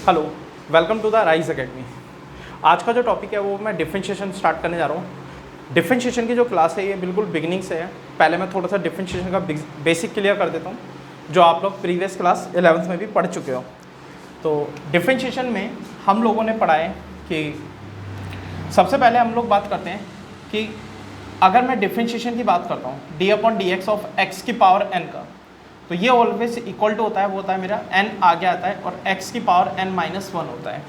Hello, welcome to the Rise Academy. आज का जो टॉपिक है वो मैं डिफरेंशिएशन स्टार्ट करने जा रहा हूँ। डिफरेंशिएशन की जो क्लास है ये बिल्कुल बिगिनिंग से है। पहले मैं थोड़ा सा डिफरेंशिएशन का बेसिक क्लियर कर देता हूँ, जो आप लोग प्रीवियस क्लास 11th में भी पढ़ चुके हो। तो डिफरेंशिएशन में हम लोगों ने पढ़ा है कि सबसे पहले हम लोग बात करते हैं कि अगर मैं डिफरेंशिएशन की बात करता हूँ D upon D x of x की पावर एन का, तो ये ऑलवेज इक्वल टू होता है, वो होता है मेरा n आगे आता है और x की पावर n माइनस 1 होता है।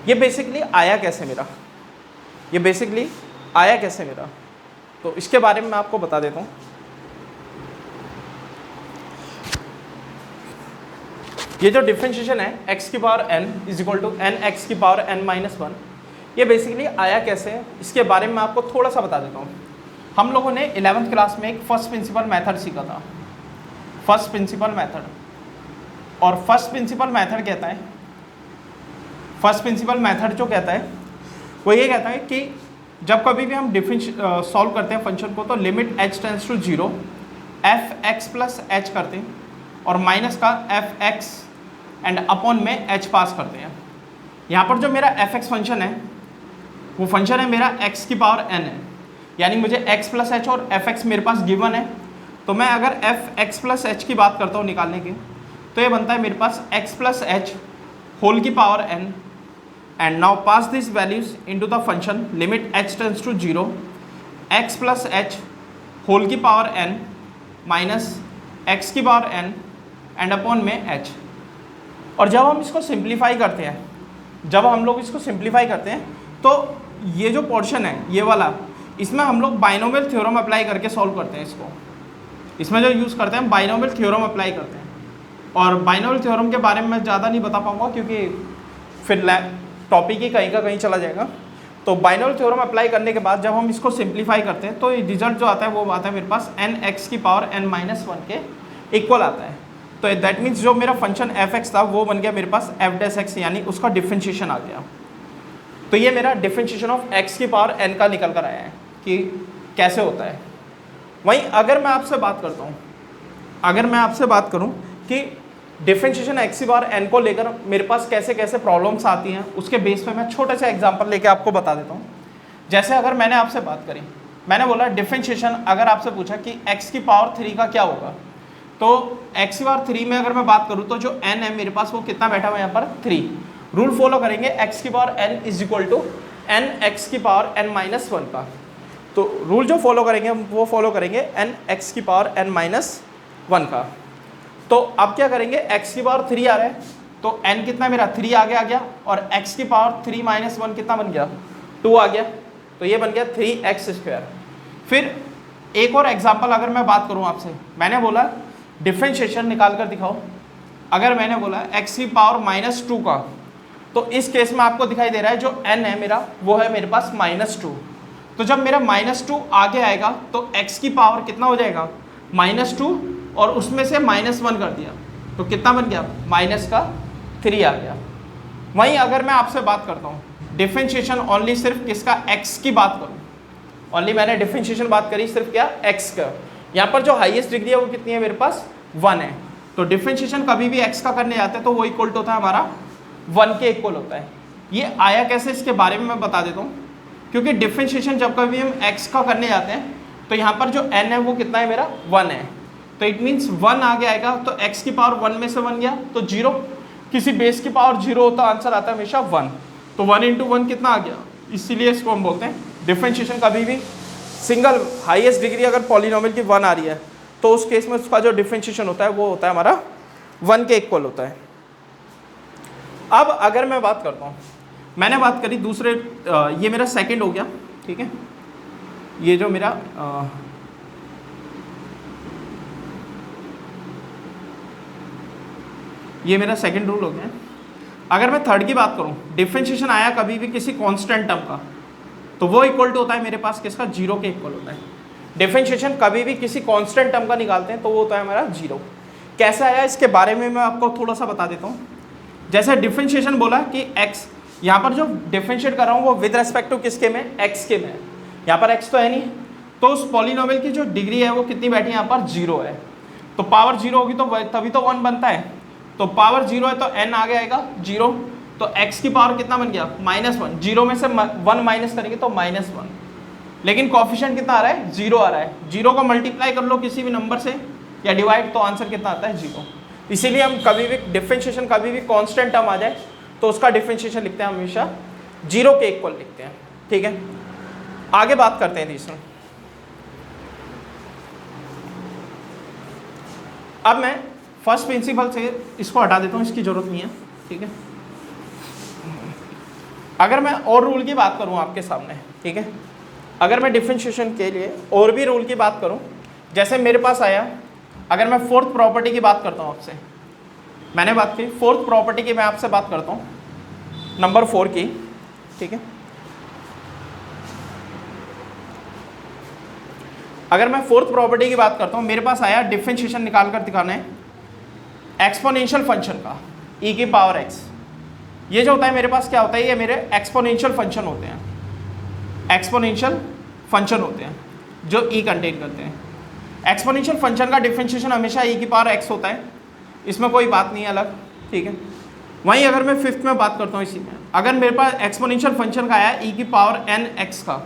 ये बेसिकली आया कैसे मेरा, तो इसके बारे में मैं आपको बता देता हूँ। ये जो डिफरेंशिएशन है x की power n is equal to n x की पावर n माइनस 1, ये बेसिकली आया कैसे है इसके बारे में मैं आपको थोड़ा सा बता देता हूँ। हम लोगों ने 11th क्लास में एक फर्स्ट प्रिंसिपल मेथड सीखा था, फर्स्ट प्रिंसिपल मेथड। और फर्स्ट प्रिंसिपल मेथड कहता है, फर्स्ट प्रिंसिपल मेथड जो कहता है वो ये कहता है कि जब कभी भी हम सॉल्व करते हैं फंक्शन को, तो limit h tends to 0 f x plus h करते हैं और माइनस का एफ एक्स एंड अपॉन में h पास करते हैं। यहाँ पर जो मेरा एफ एक्स फंक्शन है वो फंक्शन है मेरा x की पावर n है, यानी मुझे x प्लस एच और एफ एक्स मेरे पास गिवन है। तो मैं अगर एफ एक्स प्लस एच की बात करता हूँ निकालने की, तो ये बनता है मेरे पास x प्लस एच होल की power n and now pass this values into the function limit h tends to 0 x plus h whole की पावर n माइनस x की पावर n एंड अपॉन में h। और जब हम इसको simplify करते हैं, तो ये जो पोर्शन है ये वाला, इसमें हम लोग बाइनोमियल थ्योरम अप्लाई करके सॉल्व करते हैं इसको। इसमें जो यूज़ करते हैं बाइनोमियल थ्योरम अप्लाई करते हैं। और बाइनोमियल थ्योरम के बारे में मैं ज़्यादा नहीं बता पाऊँगा क्योंकि फिर टॉपिक ही कहीं का कहीं चला जाएगा। तो बाइनोमियल थ्योरम अप्लाई करने के बाद जब हम इसको सिंप्लीफाई करते हैं तो रिजल्ट जो आता है वो आता है मेरे पास एन एक्स की पावर n माइनस 1 के इक्वल आता है। तो दैट मीन्स जो मेरा फंक्शन एफ एक्स था वो बन गया मेरे पास एफ डैश एक्स, यानी उसका डिफरेंशिएशन आ गया। तो ये मेरा डिफरेंशिएशन ऑफ x की पावर n का निकल कर आया है कि कैसे होता है। वहीं अगर मैं आपसे बात करूं कि डिफरेंशिएशन x की पावर n को लेकर मेरे पास कैसे कैसे प्रॉब्लम्स आती हैं, उसके बेस पे मैं छोटे से एग्जांपल लेके आपको बता देता हूं। जैसे अगर मैंने आपसे बात करी, मैंने बोला डिफरेंशिएशन, अगर आपसे पूछा कि x की पावर 3 का क्या होगा, तो x की पावर 3 में अगर मैं बात करूँ तो जो n है मेरे पास वो कितना बैठा हुआ है यहाँ पर 3। रूल फॉलो करेंगे x की power n is equal to n x की पावर n माइनस 1 का। तो रूल जो फॉलो करेंगे वो फॉलो करेंगे एन एक्स की पावर n माइनस 1 का। तो अब क्या करेंगे, x की पावर 3 आ रहा है तो n कितना मेरा 3 आगे आ गया, और x की पावर 3 माइनस 1 कितना बन गया 2 आ गया, तो ये बन गया 3x²। फिर एक और एग्जाम्पल अगर मैं बात करूँ आपसे, मैंने बोला डिफरेंशिएशन निकाल कर दिखाओ। अगर मैंने बोला x की पावर माइनस 2 का, तो इस केस में आपको दिखाई दे रहा है जो n है मेरा वो है मेरे पास -2। तो जब मेरा -2 आगे आएगा तो x की पावर कितना हो जाएगा -2, और उसमें से -1 कर दिया तो कितना बन गया -3 आ गया। वहीं अगर मैं आपसे बात करता हूँ डिफरेंशिएशन ओनली सिर्फ किसका, x की बात करूँ, ओनली मैंने डिफरेंशिएशन बात करी सिर्फ क्या x का। यहाँ पर जो हाईएस्ट डिग्री है वो कितनी है मेरे पास 1 है। तो डिफरेंशिएशन कभी भी x का करने जाते हैं तो वो इक्वल टू होता है हमारा 1 के इक्वल होता है। ये आया कैसे इसके बारे में मैं बता देता हूँ, क्योंकि डिफरेंशिएशन जब कभी हम x का करने जाते हैं तो यहाँ पर जो n है वो कितना है मेरा 1 है। तो इट मीन्स 1 आगे आएगा तो x की पावर 1 में से 1 गया तो 0, किसी बेस की पावर 0 होता आंसर आता है हमेशा 1। तो 1 इंटू 1 कितना आ गया, इसीलिए इसको हम बोलते हैं डिफरेंशिएशन। कभी भी सिंगल हाईएस्ट डिग्री अगर पॉलिनोमियल की 1 आ रही है तो उस केस में उसका जो डिफरेंशिएशन होता है वो होता है हमारा 1 के इक्वल होता है। अब अगर मैं बात करता हूँ, मैंने बात करी दूसरे, ये मेरा सेकंड हो गया, ठीक है, ये जो मेरा ये मेरा सेकंड रूल हो गया। अगर मैं थर्ड की बात करूँ, डिफरेंशिएशन आया कभी भी किसी कांस्टेंट टर्म का तो वो इक्वल टू होता है मेरे पास किसका 0 के इक्वल होता है। डिफरेंशिएशन कभी भी किसी कांस्टेंट टर्म का निकालते हैं तो वो होता है हमारा 0। कैसे आया इसके बारे में मैं आपको थोड़ा सा बता देता हूँ। जैसे डिफरेंशिएशन बोला कि x, यहाँ पर जो डिफरेंशिएट कर रहा हूँ वो विद रेस्पेक्ट टू किसके में, x के में। यहाँ पर x तो है नहीं, तो उस पॉलिनोमियल की जो डिग्री है वो कितनी बैठी है यहाँ पर 0 है। तो पावर 0 होगी तो तभी तो 1 बनता है। तो पावर 0 है तो n आगे आएगा 0, तो x की पावर कितना बन गया -1, 0 में से 1 माइनस करेंगे तो -1, लेकिन कॉफिशिएंट कितना आ रहा है 0 आ रहा है। 0 को मल्टीप्लाई कर लो किसी भी नंबर से या डिवाइड, तो आंसर कितना आता है 0। इसीलिए हम कभी भी डिफरेंशिएशन कभी भी कांस्टेंट टर्म आ जाए तो उसका डिफरेंशिएशन लिखते हैं हमेशा 0 के इक्वल लिखते हैं, ठीक है। आगे बात करते हैं तीसरा। अब मैं फर्स्ट प्रिंसिपल से इसको हटा देता हूँ, इसकी जरूरत नहीं है, ठीक है। अगर मैं और रूल की बात करूँ आपके सामने, ठीक है, अगर मैं डिफरेंशिएशन के लिए और भी रूल की बात करूँ, जैसे मेरे पास आया, अगर मैं फोर्थ प्रॉपर्टी की बात करता हूँ आपसे, मैंने बात की फोर्थ प्रॉपर्टी की, मैं आपसे बात करता हूँ नंबर 4 की, ठीक है। अगर मैं फोर्थ प्रॉपर्टी की बात करता हूँ, मेरे पास आया डिफरेंशिएशन निकाल कर दिखाना है एक्सपोनेंशियल फंक्शन का e की पावर x। ये जो होता है मेरे पास क्या होता है, ये मेरे एक्सपोनेंशियल फंक्शन होते हैं, एक्सपोनेंशियल फंक्शन होते हैं जो e कंटेन करते हैं। एक्सपोनेंशियल फंक्शन का डिफरेंशिएशन हमेशा e की पावर x होता है, इसमें कोई बात नहीं है अलग, ठीक है। वहीं अगर मैं फिफ्थ में बात करता हूँ, इसी में अगर मेरे पास एक्सपोनेंशियल फंक्शन का आया e की पावर n x का,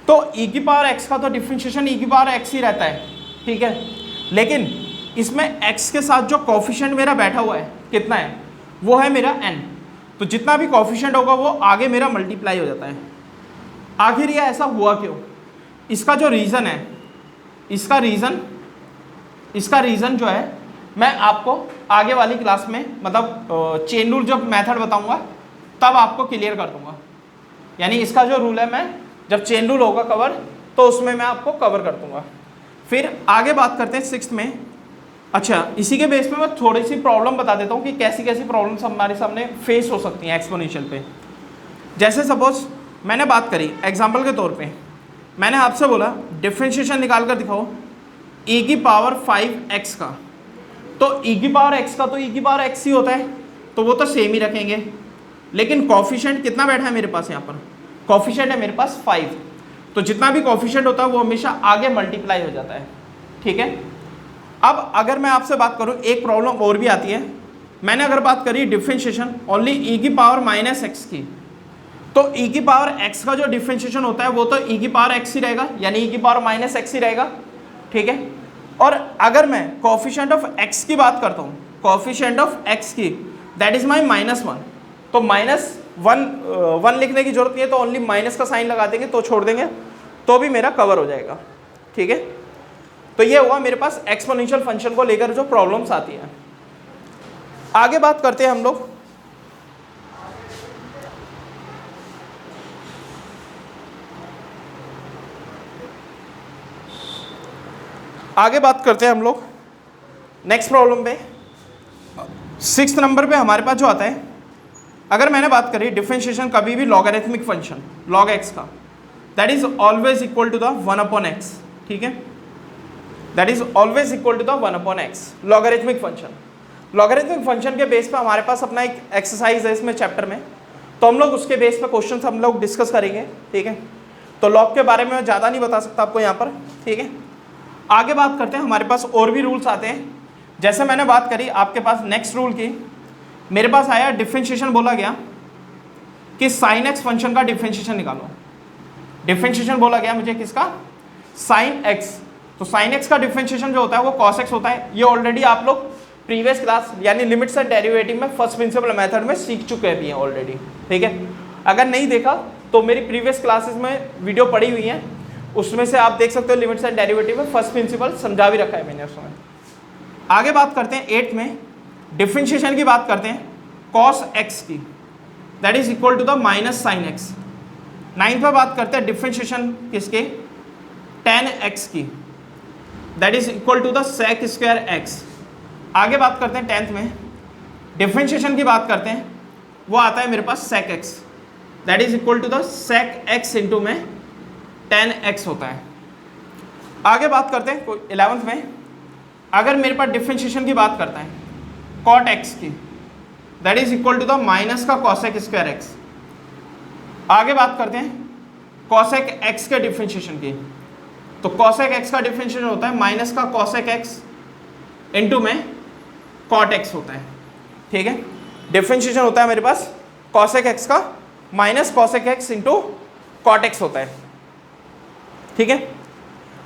तो e की पावर x का तो डिफरेंशिएशन e की पावर x ही रहता है, ठीक है। लेकिन इसमें x के साथ जो कॉफिशिएंट मेरा बैठा हुआ है कितना है, वो है मेरा n, तो जितना भी कॉफिशिएंट होगा वो आगे मेरा मल्टीप्लाई हो जाता है। आखिर ये ऐसा हुआ क्यों, इसका जो रीज़न है, इसका रीज़न जो है मैं आपको आगे वाली क्लास में, मतलब चेन रूल जब मेथड बताऊंगा तब आपको क्लियर कर दूंगा। यानी इसका जो रूल है, मैं जब चेन रूल होगा कवर तो उसमें मैं आपको कवर कर दूंगा। फिर आगे बात करते हैं सिक्स्थ में। अच्छा, इसी के बेस में मैं थोड़ी सी प्रॉब्लम बता देता हूँ कि कैसी कैसी प्रॉब्लम्स हमारे सामने फेस हो सकती हैं एक्सपोनेंशियल पे। जैसे सपोज मैंने बात करी एग्जाम्पल के तौर पे, मैंने आपसे बोला डिफरेंशिएशन निकाल कर दिखाओ e की पावर 5x का, तो e की पावर x का तो e की पावर x ही होता है, तो वो तो सेम ही रखेंगे। लेकिन कॉफिशिएंट कितना बैठा है मेरे पास, यहाँ पर कॉफिशिएंट है मेरे पास 5, तो जितना भी कॉफिशिएंट होता है वो हमेशा आगे मल्टीप्लाई हो जाता है, ठीक है। अब अगर मैं आपसे बात करूँ, एक प्रॉब्लम और भी आती है। मैंने अगर बात करी डिफरेंशिएशन ओनली e की पावर -x की, तो e की पावर x का जो डिफरेंशिएशन होता है वो तो e की पावर x ही रहेगा, यानी e की पावर -x ही रहेगा, ठीक है। और अगर मैं कोफिशिएंट ऑफ x की बात करता हूँ, कोफिशिएंट ऑफ x की, दैट इज माई -1, तो -1 लिखने की जरूरत नहीं है, तो ओनली माइनस का साइन लगा देंगे तो छोड़ देंगे तो भी मेरा कवर हो जाएगा, ठीक है। तो ये हुआ मेरे पास एक्सपोनेंशियल फंक्शन को लेकर जो प्रॉब्लम्स आती हैं। आगे बात करते हैं हम लोग नेक्स्ट प्रॉब्लम पे। 6th नंबर पे हमारे पास जो आता है, अगर मैंने बात करी डिफरेंशिएशन कभी भी लॉगरिथमिक फंक्शन log x का, that is always equal to the 1/x, ठीक है, that is always equal to the 1/x logarithmic function. Logarithmic function के बेस पे हमारे पास अपना एक एक्सरसाइज है इसमें चैप्टर में, तो हम लोग उसके बेस पे क्वेश्चंस हम लोग डिस्कस करेंगे, ठीक है। तो लॉग के बारे में मैं ज़्यादा नहीं बता सकता आपको यहाँ पर, ठीक है। आगे बात करते हैं, हमारे पास और भी रूल्स आते हैं। जैसे मैंने बात करी आपके पास नेक्स्ट रूल की, मेरे पास आया डिफरेंशिएशन, बोला गया कि साइन एक्स फंक्शन का डिफरेंशिएशन निकालो। डिफरेंशिएशन बोला गया मुझे किसका, साइन एक्स, तो साइन एक्स का डिफरेंशिएशन जो होता है वो कॉस एक्स होता है। ये ऑलरेडी आप लोग प्रीवियस क्लास यानी लिमिट्स एंड डेरिवेटिव में फर्स्ट प्रिंसिपल मेथड में सीख चुके भी हैं ऑलरेडी, ठीक है। अगर नहीं देखा तो मेरी प्रीवियस क्लासेस में वीडियो पड़ी हुई है, उसमें से आप देख सकते हो, लिमिट्स एंड डेरिवेटिव में फर्स्ट प्रिंसिपल समझा भी रखा है मैंने उसमें। आगे बात करते हैं 8th में, डिफरेंशिएशन की बात करते हैं cos x की, that is equal to the minus sine x. 9th में बात करते हैं डिफरेंशिएशन किसके, tan x की, that is equal to the sec square x। आगे बात करते हैं 10th में, डिफरेंशिएशन की बात करते हैं, वो आता है मेरे पास sec x, that is equal to the sec x into में tan x होता है। आगे बात करते हैं 11th में, अगर मेरे पास डिफरेंशिएशन की बात करता है cot x की, that is equal to the minus का cosec स्क्वायर x। आगे बात करते हैं cosec x के डिफरेंशिएशन की, तो cosec x का डिफरेंशिएशन होता है माइनस का cosec x इंटू में cot x होता है, ठीक है। डिफरेंशिएशन होता है मेरे पास कॉसेक एक्स का minus cosec x into cot x होता है, ठीक है।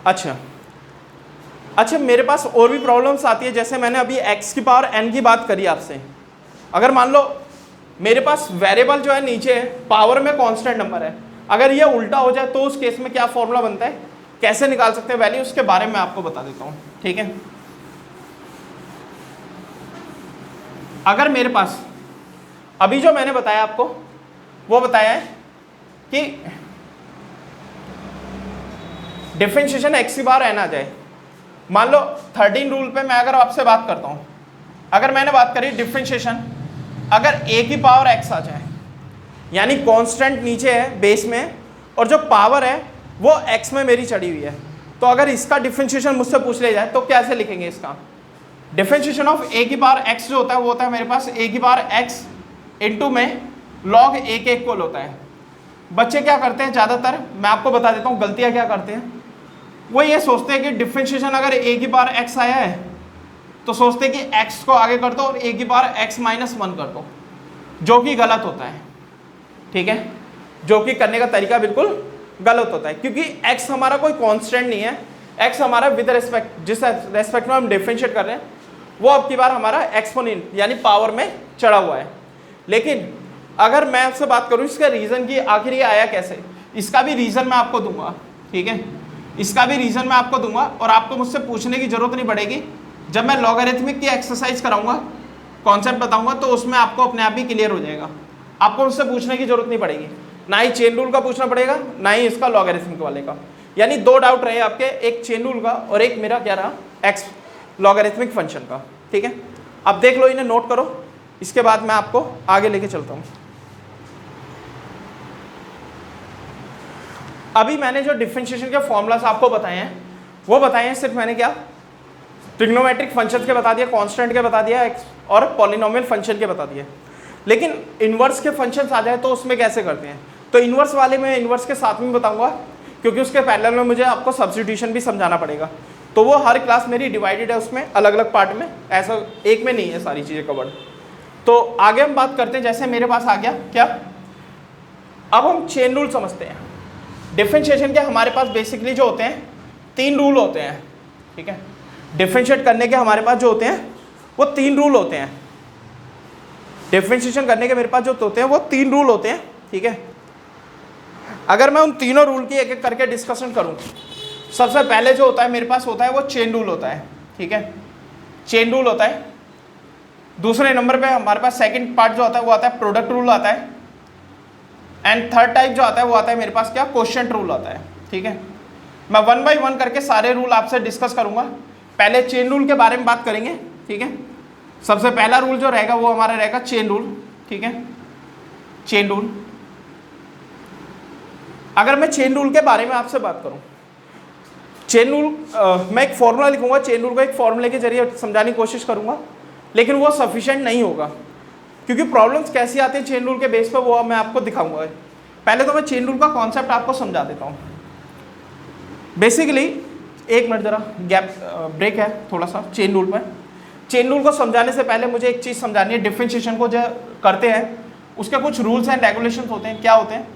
अच्छा मेरे पास और भी प्रॉब्लम्स आती है, जैसे मैंने अभी x की पावर n की बात करी आपसे। अगर मान लो मेरे पास वेरिएबल जो है नीचे पावर में कांस्टेंट नंबर है, अगर ये उल्टा हो जाए तो उस केस में क्या फॉर्मूला बनता है, कैसे निकाल सकते हैं वैल्यू, उसके बारे में आपको बता देता हूँ, ठीक है। अगर मेरे पास अभी जो मैंने बताया आपको वो बताया है कि डिफरेंशिएशन x की बार n आ जाए, मान लो 13 रूल पे मैं अगर आपसे बात करता हूँ, अगर मैंने बात करी डिफरेंशिएशन अगर a की पावर x आ जाए, यानी कांस्टेंट नीचे है बेस में और जो पावर है वो x में मेरी चढ़ी हुई है, तो अगर इसका डिफरेंशिएशन मुझसे पूछ लिया जाए तो कैसे लिखेंगे इसका डिफरेंशिएशन ऑफ a की पावर x जो होता है वो होता है मेरे पास a की पावर x इंटू में log a के इक्वल होता है। बच्चे क्या करते हैं ज़्यादातर, मैं आपको बता देता हूँ गलतियाँ क्या करते हैं, वो ये सोचते हैं कि डिफरेंशिएशन अगर a की पावर x आया है तो सोचते हैं कि x को आगे कर दो और a की पावर x माइनस 1 कर दो, जो कि गलत होता है, ठीक है। जो कि करने का तरीका बिल्कुल गलत होता है, क्योंकि x हमारा कोई कांस्टेंट नहीं है, x हमारा विद रेस्पेक्ट जिस रेस्पेक्ट में हम डिफरेंशिएट कर रहे हैं वो अब की बार हमारा एक्सपोनेंट यानी पावर में चढ़ा हुआ है। लेकिन अगर मैं आपसे बात करूं इसका रीज़न की आखिर ये आया कैसे, इसका भी रीज़न मैं आपको दूंगा, ठीक है। इसका भी रीज़न मैं आपको दूंगा और आपको मुझसे पूछने की ज़रूरत नहीं पड़ेगी। जब मैं लॉगरिथमिक की एक्सरसाइज कराऊंगा, कॉन्सेप्ट बताऊंगा, तो उसमें आपको अपने आप ही क्लियर हो जाएगा। आपको मुझसे पूछने की जरूरत नहीं पड़ेगी, ना ही चेन रूल का पूछना पड़ेगा ना ही इसका लॉगरिथमिक वाले का। यानी दो डाउट रहे आपके, एक चेन रूल का और एक मेरा क्या रहा एक्स लॉगरिथमिक फंक्शन का, ठीक है। अब देख लो, इन्हें नोट करो, इसके बाद मैं आपको आगे लेके चलता हूँ। अभी मैंने जो डिफरेंशिएशन के फॉर्मूलास आपको बताए हैं वो बताए हैं सिर्फ मैंने क्या ट्रिग्नोमेट्रिक फंक्शन के बता दिया, कांस्टेंट के बता दिया और पॉलिनोमियल फंक्शन के बता दिए। लेकिन इन्वर्स के फंक्शंस आ जाए तो उसमें कैसे करते हैं, तो इन्वर्स वाले में इन्वर्स के साथ में बताऊंगा, क्योंकि उसके पैरेलल में मुझे आपको सब्स्टिट्यूशन भी समझाना पड़ेगा। तो वो हर क्लास मेरी डिवाइडेड है उसमें अलग अलग पार्ट में, ऐसा एक में नहीं है सारी चीज़ें कवर्ड। तो आगे हम बात करते हैं, जैसे मेरे पास आ गया क्या, अब हम चेन रूल समझते हैं। डिफरेंशिएशन के हमारे पास बेसिकली जो होते हैं 3 रूल होते हैं, ठीक है। डिफरेंशिएट करने के हमारे पास जो होते हैं वो 3 रूल होते हैं। डिफरेंशिएशन करने के मेरे पास जो होते हैं वो 3 रूल होते हैं, ठीक है। अगर मैं उन तीनों रूल की एक एक करके डिस्कशन करूं, सबसे पहले जो होता है मेरे पास होता है वो चेन रूल होता है, ठीक है। चेन रूल होता है। दूसरे नंबर पे हमारे पास सेकंड पार्ट जो आता है वो आता है प्रोडक्ट रूल आता है। एंड थर्ड टाइप जो आता है वो आता है मेरे पास क्या, क्वोशिएंट रूल आता है, ठीक है। मैं 1 बाय 1 करके सारे रूल आपसे डिस्कस करूंगा। पहले चेन रूल के बारे में बात करेंगे, ठीक है। सबसे पहला रूल जो रहेगा वो हमारा रहेगा चेन रूल, ठीक है। चेन रूल, अगर मैं चेन रूल के बारे में आपसे बात करूं, चेन रूल मैं एक फॉर्मूला लिखूंगा, चेन रूल को एक फॉर्मूले के जरिए समझाने की कोशिश करूंगा, लेकिन वो सफिशिएंट नहीं होगा, क्योंकि प्रॉब्लम्स कैसी आती है चेन रूल के बेस पर वो मैं आपको दिखाऊंगा। पहले तो मैं चेन रूल का कॉन्सेप्ट आपको समझा देता हूँ। बेसिकली 1 मिनट जरा गैप ब्रेक है थोड़ा सा चेन रूल पर। चेन रूल को समझाने से पहले मुझे एक चीज़ समझानी है, डिफरेंशिएशन को जो करते हैं उसके कुछ रूल्स एंड रेगुलेशंस होते हैं। क्या होते हैं,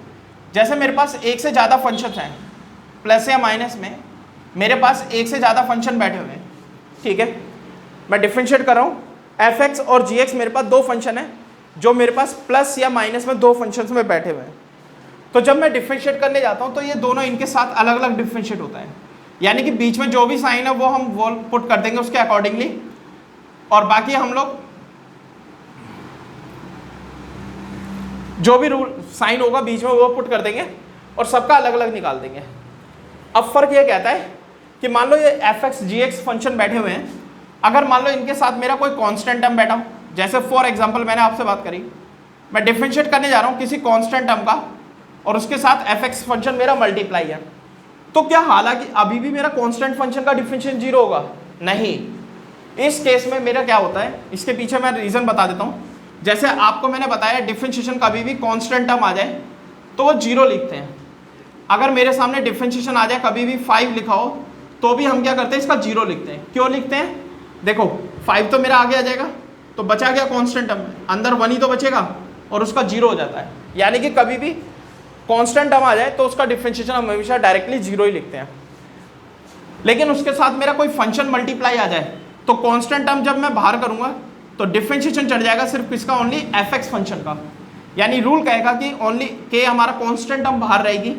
जैसे मेरे पास एक से ज़्यादा फंक्शंस हैं, प्लस या माइनस में मेरे पास एक से ज़्यादा फंक्शन बैठे हुए हैं, ठीक है। मैं डिफरेंशिएट कर रहा हूँ, f(x) और g(x) मेरे पास 2 फंक्शन हैं जो मेरे पास प्लस या माइनस में 2 फंक्शंस में बैठे हुए हैं। तो जब मैं डिफरेंशिएट करने जाता हूँ तो ये दोनों इनके साथ अलग अलग डिफरेंशिएट होता है, यानी कि बीच में जो भी साइन है वो हम वो पुट कर देंगे उसके अकॉर्डिंगली, और बाकी हम लोग जो भी रूल साइन होगा बीच में वो पुट कर देंगे और सबका अलग अलग निकाल देंगे। अब फर्क ये कहता है कि मान लो ये f(x) g(x) फंक्शन बैठे हुए हैं, अगर मान लो इनके साथ मेरा कोई कांस्टेंट टर्म बैठा हो, जैसे फॉर एग्जांपल मैंने आपसे बात करी, मैं डिफरेंशिएट करने जा रहा हूँ किसी कांस्टेंट टर्म का और उसके साथ f(x) फंक्शन मेरा मल्टीप्लाई है, तो क्या हालांकि अभी भी मेरा कांस्टेंट फंक्शन का डिफरेंशिएशन 0 होगा? नहीं। इस केस में मेरा क्या होता है, इसके पीछे मैं रीज़न बता देता हूँ। जैसे आपको मैंने बताया डिफरेंशिएशन कभी भी कांस्टेंट टर्म आ जाए तो वो 0 लिखते हैं। अगर मेरे सामने डिफरेंशिएशन आ जाए कभी भी 5 लिखा हो तो भी हम क्या करते हैं, इसका 0 लिखते हैं। क्यों लिखते हैं, देखो 5 तो मेरा आगे आ जाएगा, तो बचा क्या कांस्टेंट टर्म, अंदर 1 ही तो बचेगा और उसका 0 हो जाता है। यानी कि कभी भी कांस्टेंट टर्म आ जाए तो उसका डिफरेंशिएशन हम हमेशा डायरेक्टली 0 ही लिखते हैं। लेकिन उसके साथ मेरा कोई फंक्शन मल्टीप्लाई आ जाए तो कांस्टेंट टर्म जब मैं बाहर करूंगा तो डिफरेंशिएशन चढ़ जाएगा सिर्फ किसका, ओनली fx फंक्शन का। यानी रूल कहेगा कि ओनली के हमारा कांस्टेंट टर्म बाहर रहेगी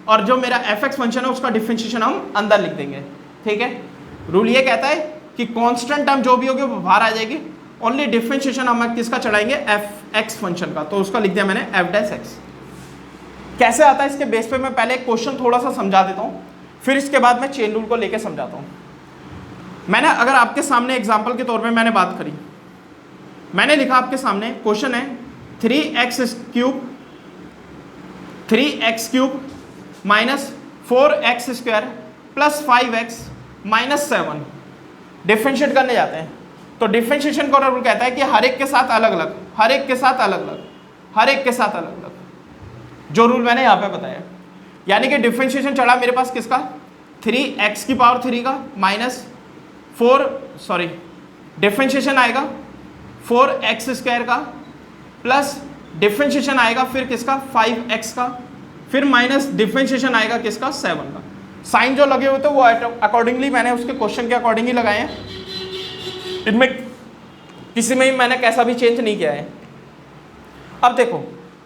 और जो मेरा fx फंक्शन है उसका डिफरेंशिएशन हम अंदर लिख देंगे। ठीक है, रूल ये कहता है कि कांस्टेंट टर्म जो भी होगी वो बाहर आ जाएगी, ओनली डिफरेंशिएशन हम किसका चढ़ाएंगे, fx फंक्शन का। तो उसका लिख दिया मैंने f'(x). कैसे आता है इसके बेस पे मैं पहले एक क्वेश्चन थोड़ा सा समझा देता हूँ, फिर इसके बाद मैं चेन रूल को लेके समझाता हूँ। मैंने अगर आपके सामने एग्जांपल के तौर पे मैंने बात करी, मैंने लिखा आपके सामने क्वेश्चन है 3x³ minus 4x² plus 5x minus 7 differentiate करने जाते हैं। तो डिफ्रेंशिएशन का रूल कहता है कि हर एक के साथ अलग अलग, हर एक के साथ अलग अलग, हर एक के साथ अलग अलग, जो रूल मैंने यहाँ पे बताया। यानी कि डिफ्रेंशिएशन चढ़ा मेरे पास किसका, 3x³ का माइनस डिफ्रेंशिएशन आएगा 4x² का प्लस डिफ्रेंशिएशन आएगा फिर किसका 5x का, फिर माइनस डिफ्रेंशिएशन आएगा किसका 7 का। साइन जो लगे हुए थे वो अकॉर्डिंगली मैंने उसके क्वेश्चन के अकॉर्डिंग ही लगाए हैं, इनमें किसी में ही मैंने कैसा भी चेंज नहीं किया है। अब देखो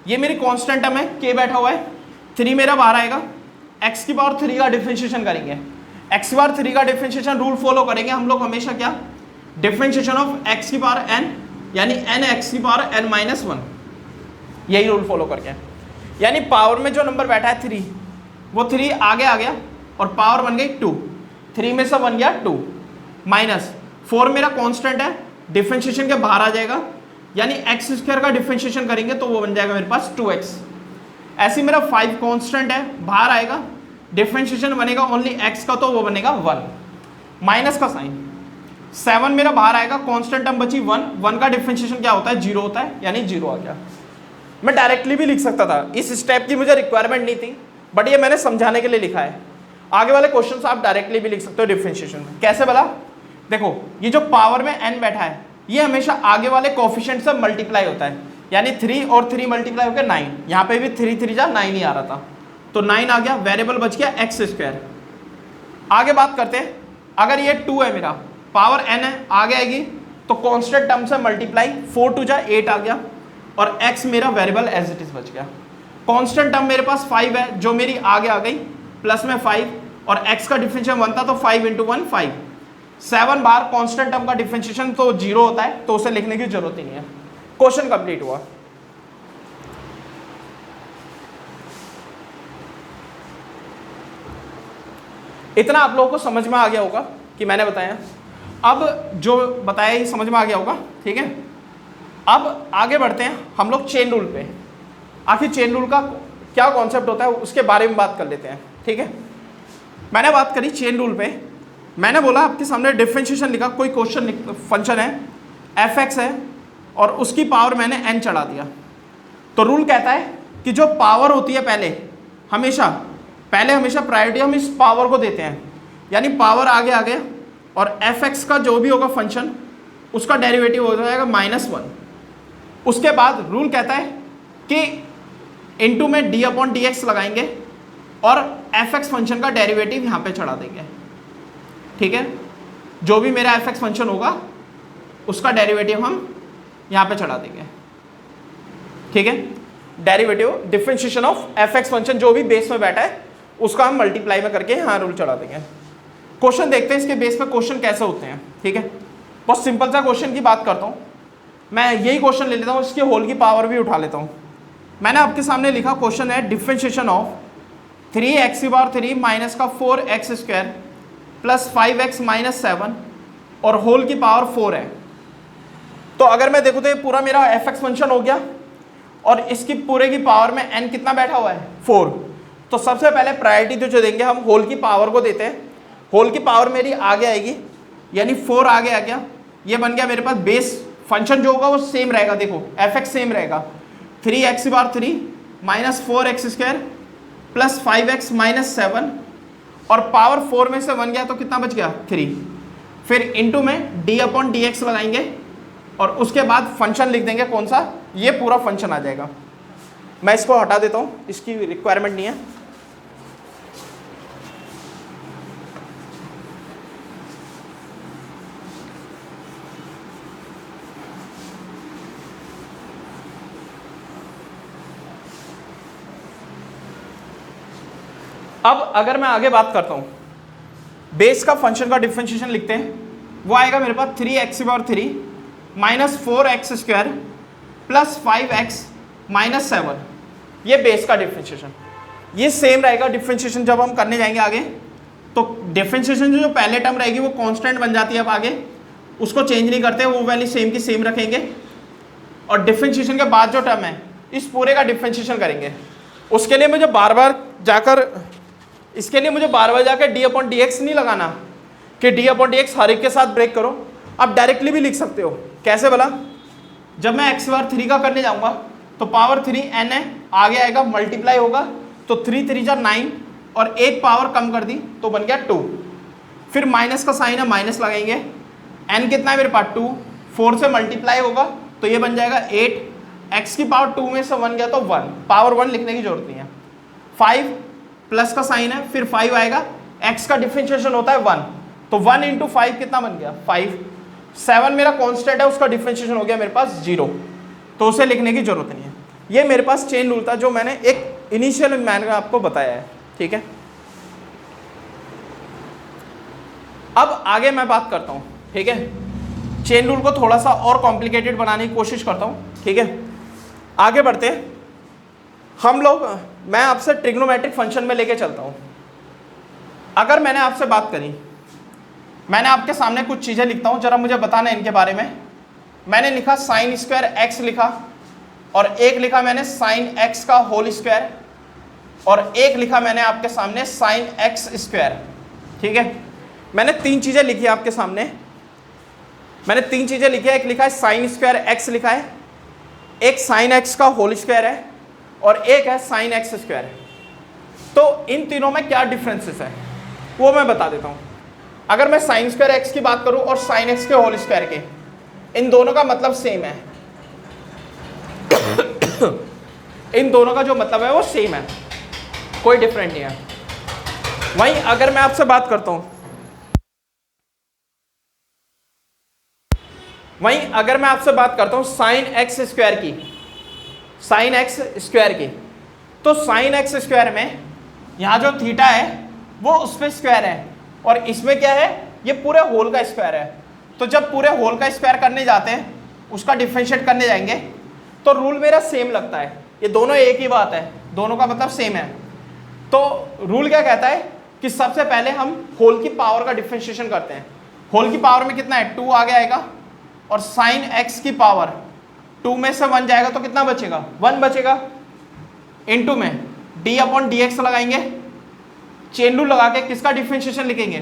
ये मेरी कांस्टेंट टर्म है, k बैठा हुआ है, 3 मेरा बाहर आएगा, x³ का डिफ्रेंशिएशन करेंगे, x³ का डिफ्रेंशिएशन रूल फॉलो करेंगे हम लोग हमेशा, क्या, डिफ्रेंशिएशन ऑफ x⁴n यानी n(x⁴n-1), यही रूल फॉलो करके। यानी पावर में जो नंबर बैठा है 3, वो 3 आगे आ गया और पावर बन गई 2, 3 में से 1 गया 2, माइनस 4 मेरा कांस्टेंट है, डिफ्रेंशिएशन के बाहर आ जाएगा, यानी x² का डिफ्रेंशिएशन करेंगे तो वो बन जाएगा मेरे पास 2x। ऐसे मेरा 5 कांस्टेंट है, बाहर आएगा, डिफ्रेंशिएशन बनेगा ओनली x का तो वो बनेगा 1, माइनस का साइन। 7 मेरा बाहर आएगा, कांस्टेंट टर्म बची 1 का डिफ्रेंशिएशन क्या होता है, 0 होता है, यानी 0 आ गया। मैं डायरेक्टली भी लिख सकता था, इस स्टेप की मुझे रिक्वायरमेंट नहीं थी, बट ये मैंने समझाने के लिए लिखा है। आगे वाले क्वेश्चन आप डायरेक्टली भी लिख सकते हो डिफ्रेंशिएशन में। कैसे बोला, देखो ये जो पावर में n बैठा है ये हमेशा आगे वाले कोफिशिएंट से मल्टीप्लाई होता है, यानी 3 और 3 मल्टीप्लाई होकर 9, यहाँ पे भी 3 3 जा 9 ही आ रहा था, तो 9 आ गया, वेरिएबल बच गया x²। आगे बात करते हैं, अगर ये 2 है मेरा, पावर n है, आगे आएगी तो कांस्टेंट टर्म से मल्टीप्लाई, 4 2 जा 8 आ गया और x मेरा वेरिएबल एज इट इज बच गया। कांस्टेंट टर्म मेरे पास 5 है जो मेरी आगे आ गई, प्लस में 5 और x का डिफरेंशिएशन 1 था तो 5 × 1 5, 7 बार कांस्टेंट टर्म का डिफरेंशिएशन तो 0 होता है तो उसे लिखने की जरूरत ही नहीं है। क्वेश्चन कंप्लीट हुआ। इतना आप लोगों को समझ में आ गया होगा कि मैंने बताया, अब जो बताया ये समझ में आ गया होगा, ठीक है। अब आगे बढ़ते हैं हम लोग चेन रूल पे। आखिर चेन रूल का क्या कॉन्सेप्ट होता है उसके बारे में बात कर लेते हैं, ठीक है। मैंने बात करी चेन रूल पे, मैंने बोला आपके सामने डिफरेंशिएशन लिखा, कोई क्वेश्चन फंक्शन है f(x) है और उसकी पावर मैंने n चढ़ा दिया। तो रूल कहता है कि जो पावर होती है पहले हमेशा प्रायोरिटी हम इस पावर को देते हैं, यानी पावर आगे आ गया और f(x) का जो भी होगा फंक्शन उसका डेरिवेटिव हो जाएगा -1। उसके बाद रूल कहता है कि इनटू में d/dx लगाएंगे और f(x) फंक्शन का डेरिवेटिव यहाँ पे चढ़ा देंगे, ठीक है। जो भी मेरा f(x) फंक्शन होगा उसका डेरिवेटिव हम यहाँ पे चढ़ा देंगे, ठीक है। Derivative differentiation of f(x) function जो भी बेस में बैठा है उसका हम मल्टीप्लाई में करके यहाँ रूल चढ़ा देंगे। क्वेश्चन देखते हैं इसके बेस पे क्वेश्चन कैसे होते हैं, ठीक है। बहुत सिंपल सा क्वेश्चन की बात करता हूँ मैं, यही क्वेश्चन ले लेता हूँ, इसके होल की पावर भी उठा लेता हूँ। मैंने आपके सामने लिखा क्वेश्चन है डिफरेंशिएशन ऑफ 3x³ माइनस का 4x² प्लस 5x माइनस 7 और होल की पावर 4 है। तो अगर मैं देखूँ तो ये पूरा मेरा f(x) फंक्शन हो गया और इसकी पूरे की पावर में n कितना बैठा हुआ है 4। तो सबसे पहले प्रायोरिटी जो देंगे हम होल की पावर को देते हैं। होल की पावर मेरी आगे आएगी, यानी 4 आगे आ गया, ये बन गया मेरे पास बेस फंक्शन जो होगा वो सेम रहेगा, देखो f(x) सेम रहेगा, 3x³ minus 4x² plus 5x minus 7 और पावर 4 में से 1 गया तो कितना बच गया 3। फिर इनटू में d/dx लगाएंगे, और उसके बाद फंक्शन लिख देंगे कौन सा, ये पूरा फंक्शन आ जाएगा। मैं इसको हटा देता हूँ, इसकी रिक्वायरमेंट नहीं है। अब अगर मैं आगे बात करता हूँ, बेस का फंक्शन का डिफरेंशिएशन लिखते हैं, वो आएगा मेरे पास 3x³ minus 4x² plus 5x minus 7, ये बेस का डिफरेंशिएशन। ये सेम रहेगा डिफरेंशिएशन जब हम करने जाएंगे आगे, तो डिफरेंशिएशन जो पहले टर्म रहेगी वो कांस्टेंट बन जाती है, अब आगे उसको चेंज नहीं करते, वो वैल्यू सेम की सेम रखेंगे। और डिफरेंशिएशन के बाद जो टर्म है इस पूरे का डिफरेंशिएशन करेंगे। उसके लिए मुझे बार बार जाकर d/dx नहीं लगाना कि d/dx हर एक के साथ ब्रेक करो। आप डायरेक्टली भी लिख सकते हो। कैसे बोला, जब मैं x⁻³ का करने जाऊंगा तो पावर 3n है, आगे आएगा मल्टीप्लाई होगा, तो 3 3 जा 9 और एक पावर कम कर दी तो बन गया 2। फिर माइनस का साइन है, माइनस लगाएंगे, n कितना है मेरे पास 2, 4 से मल्टीप्लाई होगा तो ये बन जाएगा 8, x की पावर 2 में से 1 गया तो 1, पावर 1 लिखने की जरूरत नहीं है। 5 प्लस का साइन है, फिर 5 आएगा, x का डिफरेंशिएशन होता है 1, तो 1 इंटू 5 कितना बन गया 5। 7 मेरा कांस्टेंट है, उसका डिफरेंशिएशन हो गया मेरे पास 0, तो उसे लिखने की जरूरत नहीं है। ये मेरे पास चेन रूल था जो मैंने एक इनिशियल मैन में आपको बताया है, ठीक है। अब आगे मैं बात करता हूँ, ठीक है। चेन रूल को थोड़ा सा और कॉम्प्लिकेटेड बनाने की कोशिश करता हूँ, ठीक है। आगे बढ़ते हैं हम लोग, मैं आपसे ट्रिग्नोमेट्रिक फंक्शन में लेके चलता हूँ। अगर मैंने आपसे बात करी, मैंने आपके सामने कुछ चीज़ें लिखता हूँ, जरा मुझे बताना है इनके बारे में। मैंने लिखा sin² x लिखा, और एक लिखा मैंने sin x का होल स्क्वायर, और एक लिखा मैंने आपके सामने sin x², ठीक है। मैंने 3 चीज़ें लिखी है आपके सामने, मैंने 3 चीज़ें लिखी है। एक लिखा है sin² x लिखा है, एक sin x का होल स्क्वायर है, और एक है sin x²। तो इन तीनों में क्या डिफरेंसेस है वो मैं बता देता हूँ। अगर मैं sin² x की बात करूँ और sin x के होल स्क्वायर के, इन दोनों का मतलब सेम है। इन दोनों का जो मतलब है वो सेम है, कोई डिफरेंट नहीं है। वहीं अगर मैं आपसे बात करता हूँ, sin x² की, sin x² की, तो sin x² में यहाँ जो थीटा है वो उस पर स्क्वायर है, और इसमें क्या है, ये पूरे होल का स्क्वायर है। तो जब पूरे होल का स्क्वायर करने जाते हैं, उसका डिफरेंशिएट करने जाएंगे, तो रूल मेरा सेम लगता है। ये दोनों एक ही बात है, दोनों का मतलब सेम है। तो रूल क्या कहता है कि सबसे पहले हम होल की पावर का डिफरेंशिएशन करते हैं। होल की पावर में कितना है, 2 आगे आएगा, और sin x की पावर 2 में से 1 जाएगा तो कितना बचेगा, 1 बचेगा। इनटू में d/dx लगाएंगे, चेन रूल लगा के किसका डिफरेंशिएशन लिखेंगे,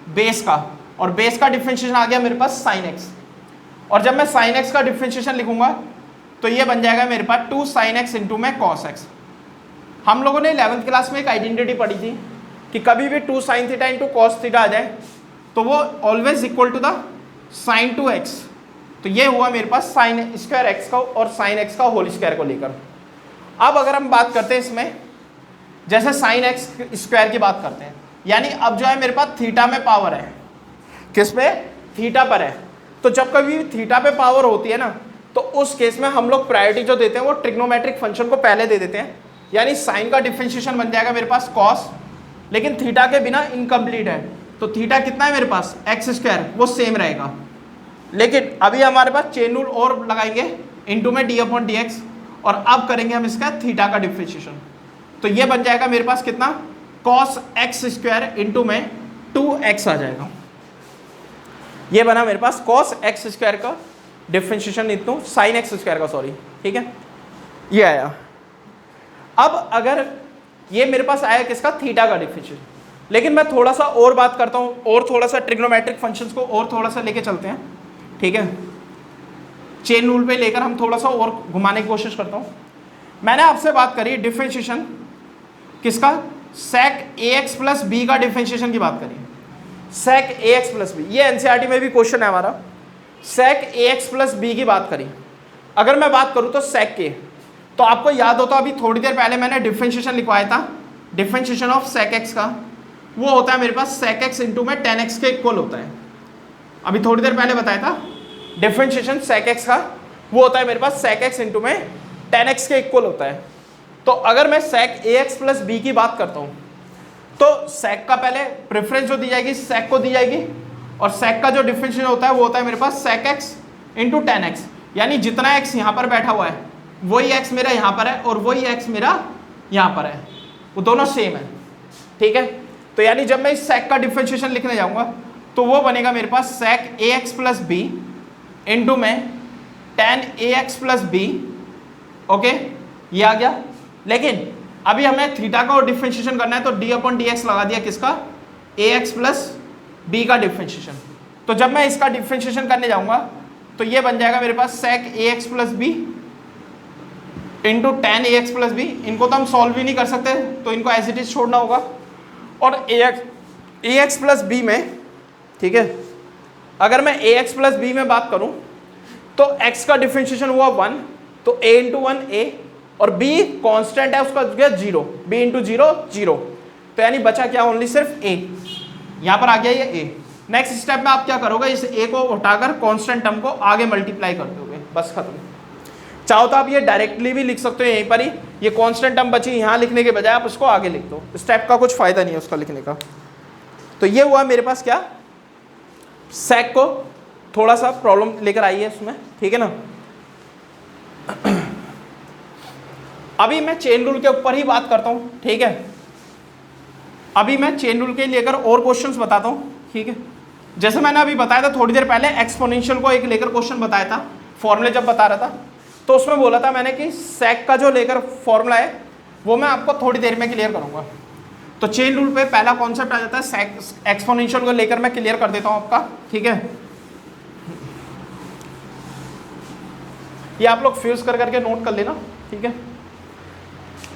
बेस का, और बेस का डिफरेंशिएशन आ गया मेरे पास sin x। और जब मैं sin x का डिफरेंशिएशन लिखूंगा तो ये बन जाएगा मेरे पास 2 sin x इंटू में cos x। हम लोगों ने 11th क्लास में एक आइडेंटिटी पढ़ी थी कि कभी भी 2 sin theta into cos theta आ जाए तो वो always equal to the sin 2x। तो ये हुआ मेरे पास sin² x का और sin x का होल स्क्वायर को लेकर। अब अगर हम बात करते हैं इसमें, जैसे sin x² की बात करते हैं, यानी अब जो है मेरे पास थीटा में पावर है, किस पे, थीटा पर है। तो जब कभी थीटा पे पावर होती है ना, तो उस केस में हम लोग प्रायोरिटी जो देते हैं वो ट्रिग्नोमेट्रिक फंक्शन को पहले दे देते हैं। यानी साइन का डिफरेंशिएशन बन जाएगा मेरे पास cos, लेकिन थीटा के बिना इनकम्प्लीट है, तो थीटा कितना है मेरे पास x², वो सेम रहेगा। लेकिन अभी हमारे पास चेन रूल और लगाएंगे, इनटू में d/dx, और अब करेंगे हम इसका थीटा का डिफरेंशिएशन। तो ये बन जाएगा मेरे पास कितना, cos x² इंटू में 2x आ जाएगा। ये बना मेरे पास cos x² का डिफरेंशिएशन इंटू sin x² का, सॉरी, ठीक है, ये आया। अब अगर ये मेरे पास आया किसका, थीटा का डिफरेंशिएशन, लेकिन मैं थोड़ा सा और बात करता हूँ, और थोड़ा सा ट्रिग्नोमेट्रिक फंक्शंस को और थोड़ा सा लेके चलते हैं, ठीक है। चेन रूल पे लेकर हम थोड़ा सा और घुमाने की कोशिश करता हूँ। मैंने आपसे बात करी डिफरेंशिएशन किसका, sec ax प्लस b का डिफरेंशिएशन की बात करी, sec ax प्लस b। ये एनसीईआरटी में भी क्वेश्चन है हमारा सेक ए एक्स प्लस बी की बात करी, अगर मैं बात करूं तो सेक के, तो आपको याद हो तो अभी थोड़ी देर पहले मैंने डिफरेंशिएशन लिखवाया था, डिफरेंशिएशन ऑफ सेक एक्स का वो होता है मेरे पास सेक एक्स इंटू में टेन एक्स के इक्वल होता है। अभी थोड़ी देर पहले बताया था डिफरेंशिएशन सेक एक्स का वो होता है मेरे पास सेक एक्स इंटू में टेन एक्स के इक्वल होता है। तो अगर मैं सेक ए एक्स प्लस बी की बात करता हूँ तो सेक का पहले प्रेफरेंस जो दी जाएगी सेक को दी जाएगी, और सेक का जो डिफरेंशिएशन होता है वो होता है मेरे पास sec x into tan x, यानी जितना एक्स यहाँ पर बैठा हुआ है वही एक्स मेरा यहाँ पर है और वही एक्स मेरा यहाँ पर है, वो दोनों सेम है। ठीक है, तो यानी जब मैं इस सेक का डिफरेंशिएशन लिखने जाऊँगा तो वो बनेगा मेरे पास sec a x plus b into में ten a x plus B. Okay, ये आ गया। लेकिन अभी हमें थीटा का और डिफरेंशिएशन करना है तो डी अपॉन डी एक्स लगा दिया किसका, ए एक्स प्लस बी का डिफरेंशिएशन। तो जब मैं इसका डिफरेंशिएशन करने जाऊंगा तो ये बन जाएगा मेरे पास sec a x plus b into tan a x plus b. इनको तो हम सॉल्व ही नहीं कर सकते तो इनको एज इट इज छोड़ना होगा। और ए एक्स प्लस बी में, ठीक है, अगर मैं ए एक्स प्लस बी में बात करूं तो x का डिफरेंशिएशन हुआ 1, तो a इंटू वन ए, और b कांस्टेंट है उसका गया 0, b इंटू 0 0, तो यानी बचा क्या, ओनली सिर्फ a, यहाँ पर आ गया ये a। नेक्स्ट स्टेप में आप क्या करोगे, इस a को उठाकर कांस्टेंट टर्म को आगे मल्टीप्लाई कर दोगे, बस खत्म। चाहो तो आप ये डायरेक्टली भी लिख सकते हो यहीं पर ही, ये कांस्टेंट टर्म बची यहाँ लिखने के बजाय आप उसको आगे लिख दो, स्टेप का कुछ फायदा नहीं है उसका लिखने का। तो ये हुआ मेरे पास क्या, सेक को थोड़ा सा प्रॉब्लम लेकर आई है उसमें, ठीक है ना। अभी मैं चेन रूल के ऊपर ही बात करता हूं, ठीक है। अभी मैं चेन रूल के लेकर और क्वेश्चंस बताता हूं, ठीक है। जैसे मैंने अभी बताया था थोड़ी देर पहले, एक्सपोनेंशियल को एक लेकर क्वेश्चन बताया था, फॉर्मूले जब बता रहा था तो उसमें बोला था मैंने कि सेक का जो लेकर फॉर्मूला है वो मैं आपको थोड़ी देर में क्लियर करूंगा। तो चेन रूल पे पहला कॉन्सेप्ट आ जाता है, सेक एक्सपोनेंशियल को लेकर मैं क्लियर कर देता हूं आपका, ठीक है। ये आप लोग फ्यूज कर करके नोट कर लेना, ठीक है।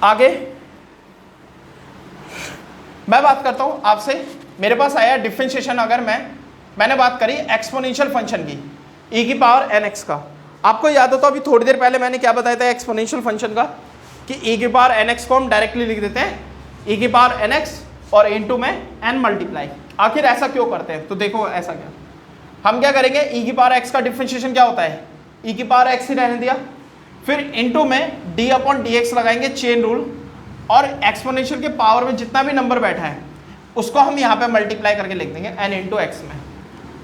आगे मैं बात करता हूं आपसे, मेरे पास आया डिफरेंशिएशन, अगर मैंने बात करी एक्सपोनेंशियल फंक्शन की e की पावर एन एक्स का। आपको याद हो तो अभी थोड़ी देर पहले मैंने क्या बताया था एक्सपोनेंशियल फंक्शन का, कि e की पावर एन एक्स को हम डायरेक्टली लिख देते हैं e की पावर एन एक्स और इनटू में n मल्टीप्लाई। आखिर ऐसा क्यों करते हैं, तो देखो ऐसा क्या, हम क्या करेंगे, e की पावर x का डिफरेंशिएशन क्या होता है, e की पावर x ही रहने दिया, फिर इनटू में d अपॉन डी एक्स लगाएंगे चेन रूल, और एक्सपोनेंशियल के पावर में जितना भी नंबर बैठा है उसको हम यहाँ पे मल्टीप्लाई करके लिख देंगे n इंटू एक्स में।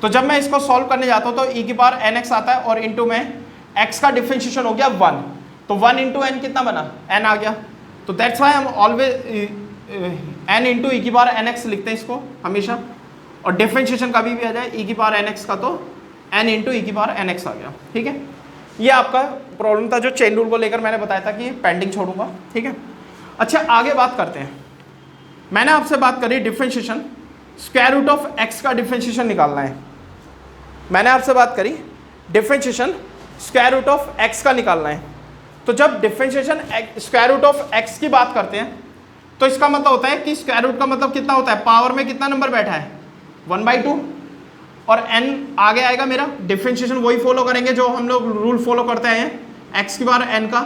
तो जब मैं इसको सॉल्व करने जाता हूँ तो e की पावर एन एक्स आता है और इनटू में x का डिफरेंशिएशन हो गया 1, तो 1 इंटू एन कितना बना, n आ गया। तो दैट्स वाई हम ऑलवेज n इंटू ई की पावर एन एक्स लिखते हैं इसको हमेशा, और डिफरेंशिएशन कभी भी आ जाए e की पावर एन एक्स का तो n इंटू ई की पावर एन एक्स आ गया, ठीक है। ये आपका प्रॉब्लम था जो चेन रूल को लेकर मैंने बताया था कि पेंडिंग छोड़ूंगा, ठीक है। अच्छा आगे बात करते हैं, मैंने आपसे बात करी differentiation, square root of x का डिफरेंशिएशन निकालना है। मैंने आपसे बात करी differentiation square root of x का निकालना है। तो जब differentiation square root of x की बात करते हैं तो इसका मतलब होता है कि स्क्वायर रूट का मतलब कितना होता है, पावर में कितना नंबर बैठा है 1/2, और n आगे आएगा मेरा, डिफरेंशिएशन वही फॉलो करेंगे जो हम लोग रूल फॉलो करते हैं, x की पावर n का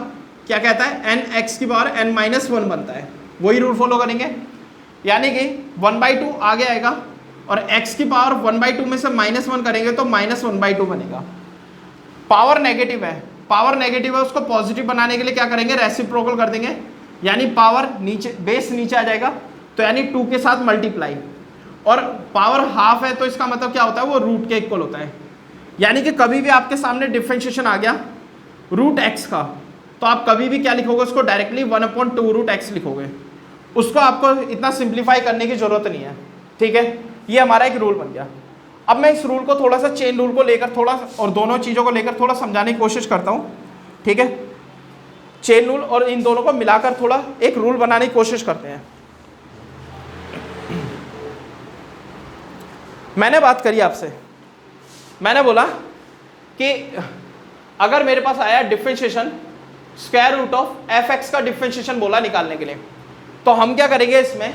क्या कहता है, n x की पावर n माइनस 1 बनता है, वही रूल फॉलो करेंगे। यानी कि 1/2 आगे आएगा और x की पावर 1/2 में से -1 करेंगे तो -1/2 बनेगा। पावर नेगेटिव है, पावर नेगेटिव है, उसको पॉजिटिव बनाने के लिए क्या करेंगे, रेसिप्रोकल कर देंगे, यानी पावर नीचे, बेस नीचे आ जाएगा, तो यानी 2 के साथ मल्टीप्लाई, और पावर हाफ है तो इसका मतलब क्या होता है, वो रूट के इक्वल होता है। यानी कि कभी भी आपके सामने डिफरेंशिएशन आ गया रूट एक्स का, तो आप कभी भी क्या लिखोगे, उसको डायरेक्टली 1/2 रूट एक्स लिखोगे, उसको आपको इतना सिंप्लीफाई करने की जरूरत नहीं है, ठीक है। ये हमारा एक रूल बन गया। अब मैं इस रूल को थोड़ा सा चेन रूल को लेकर थोड़ा, और दोनों चीज़ों को लेकर थोड़ा समझाने की कोशिश करता हूँ, ठीक है। चेन रूल और इन दोनों को मिलाकर थोड़ा एक रूल बनाने की कोशिश करते हैं। मैंने बात करी आपसे, मैंने बोला कि अगर मेरे पास आया differentiation square root of f x का डिफरेंशिएशन बोला निकालने के लिए, तो हम क्या करेंगे इसमें,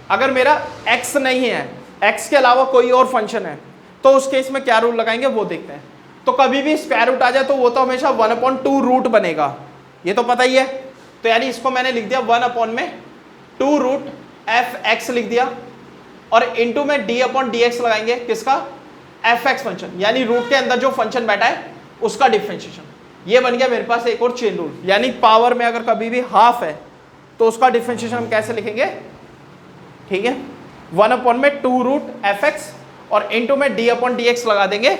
अगर मेरा x नहीं है, x के अलावा कोई और फंक्शन है, तो उस केस में क्या रूल लगाएंगे वो देखते हैं। तो तो कभी भी स्क्वायर रूट आ जाए तो वो तो हमेशा 1/2 रूट बनेगा, ये तो पता ही है। तो यानी इसको मैंने लिख दिया 1/2 रूट एफ एक्स लिख दिया, और इनटू में d/dx लगाएंगे, किसका, एफ एक्स फंक्शन, यानी रूट के अंदर जो फंक्शन बैठा है उसका डिफरेंशिएशन। ये बन गया मेरे पास एक और चेन रूल, यानी पावर में अगर कभी भी हाफ है तो उसका डिफरेंशिएशन हम कैसे लिखेंगे, ठीक है, 1/2 रूट एफ एक्स और इनटू में d/dx लगा देंगे,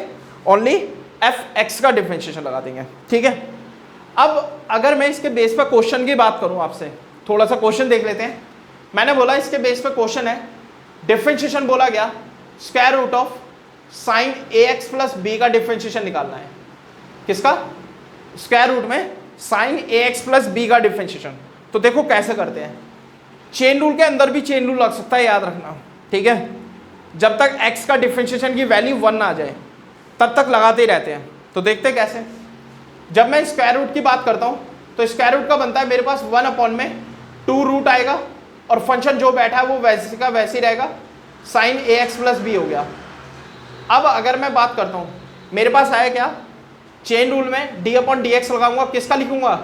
ओनली एफ एक्स का डिफरेंशिएशन लगा देंगे, ठीक है। अब अगर मैं इसके बेस पर क्वेश्चन की बात करूं आपसे, थोड़ा सा क्वेश्चन देख लेते हैं। मैंने बोला इसके बेस पर क्वेश्चन है, डिफरेंशिएशन बोला गया square root of sine a x plus b का डिफरेंशिएशन निकालना है, किसका, स्क्वायर रूट में sine a x plus b का डिफरेंशिएशन। तो देखो कैसे करते हैं, चेन रूल के अंदर भी चेन रूल लग सकता है, याद रखना, ठीक है। जब तक x का डिफरेंशिएशन की वैल्यू 1 ना आ जाए तब तक लगाते ही रहते हैं। तो देखते कैसे, जब मैं स्क्वायर रूट की बात करता हूँ तो स्क्वायर रूट का बनता है मेरे पास 1/2 रूट आएगा, और फंक्शन जो बैठा है वो वैसे का वैसे ही रहेगा, sign a x plus B हो गया। अब अगर मैं बात करता हूँ, मेरे पास आया क्या, चेन रूल में d/dx लगाऊंगा, किसका लिखूंगा,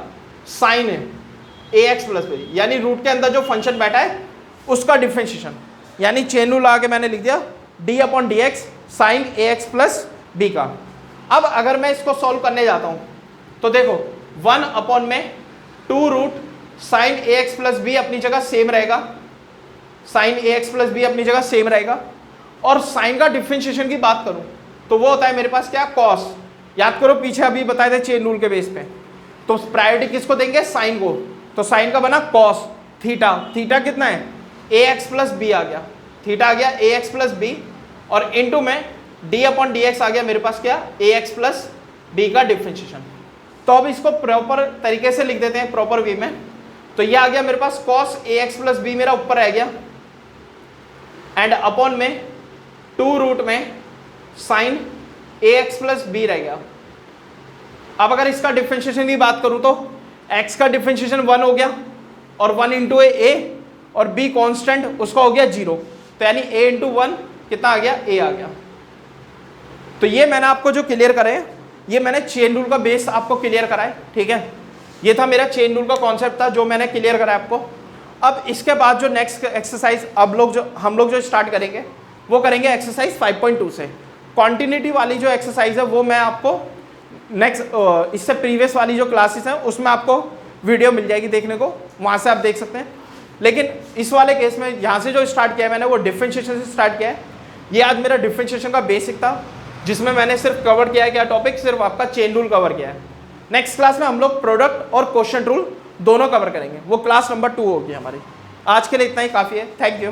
sign a x plus B, यानी रूट के अंदर जो फंक्शन बैठा है उसका डिफरेंशिएशन, यानी चेन रूल आके मैंने लिख दिया d/dx sign a x plus b का। अब अगर मैं इसको सॉल्व करने जाता हूँ तो देखो 1/2 root sine a x plus B अपनी जगह सेम रहेगा, sign a x plus B अपनी जगह सेम रहेगा, और साइन का डिफरेंशिएशन की बात करूं तो वो होता है मेरे पास क्या, कॉस। याद करो पीछे अभी बताए थे चेन रूल के बेस पे, तो प्रायोरिटी किसको देंगे, साइन को। तो साइन का बना कॉस थीटा, थीटा कितना है, ए एक्स प्लस बी आ गया, थीटा आ गया ए एक्स प्लस बी, और इनटू में d/dx आ गया मेरे पास क्या, ए एक्स प्लस बी का डिफरेंशिएशन। तो अब इसको प्रॉपर तरीके से लिख देते हैं, प्रॉपर वे में। तो ये आ गया मेरे पास cos A x plus B मेरा ऊपर रह गया, एंड अपॉन में 2 रूट में sine a x plus B रह गया। अब अगर इसका डिफरेंशिएशन की बात करूं तो x का डिफरेंशिएशन 1 हो गया, और 1 इंटू ए और b कांस्टेंट उसका हो गया 0, तो यानी a इंटू 1 कितना आ गया, a आ गया। तो ये मैंने आपको जो क्लियर करे, ये मैंने चेन रूल का बेस आपको क्लियर कराए, ठीक है। ये था मेरा चेन रूल का कॉन्सेप्ट था जो मैंने क्लियर कराया आपको। अब इसके बाद जो नेक्स्ट एक्सरसाइज हम लोग जो स्टार्ट करेंगे वो करेंगे एक्सरसाइज 5.2 से। कॉन्टिन्यूटी वाली जो एक्सरसाइज है वो मैं आपको नेक्स्ट इससे प्रीवियस वाली जो क्लासेस हैं उसमें आपको वीडियो मिल जाएगी देखने को, वहाँ से आप देख सकते हैं। लेकिन इस वाले केस में यहाँ से जो स्टार्ट किया है मैंने वो डिफरेंशिएशन से स्टार्ट किया है। ये आज मेरा डिफरेंशिएशन का बेसिक था जिसमें मैंने सिर्फ कवर किया है क्या टॉपिक, सिर्फ आपका चेन रूल कवर किया है। नेक्स्ट क्लास में हम लोग प्रोडक्ट और क्वोशिएंट रूल दोनों कवर करेंगे, वो क्लास नंबर 2 होगी हमारी। आज के लिए इतना ही काफ़ी है, थैंक यू।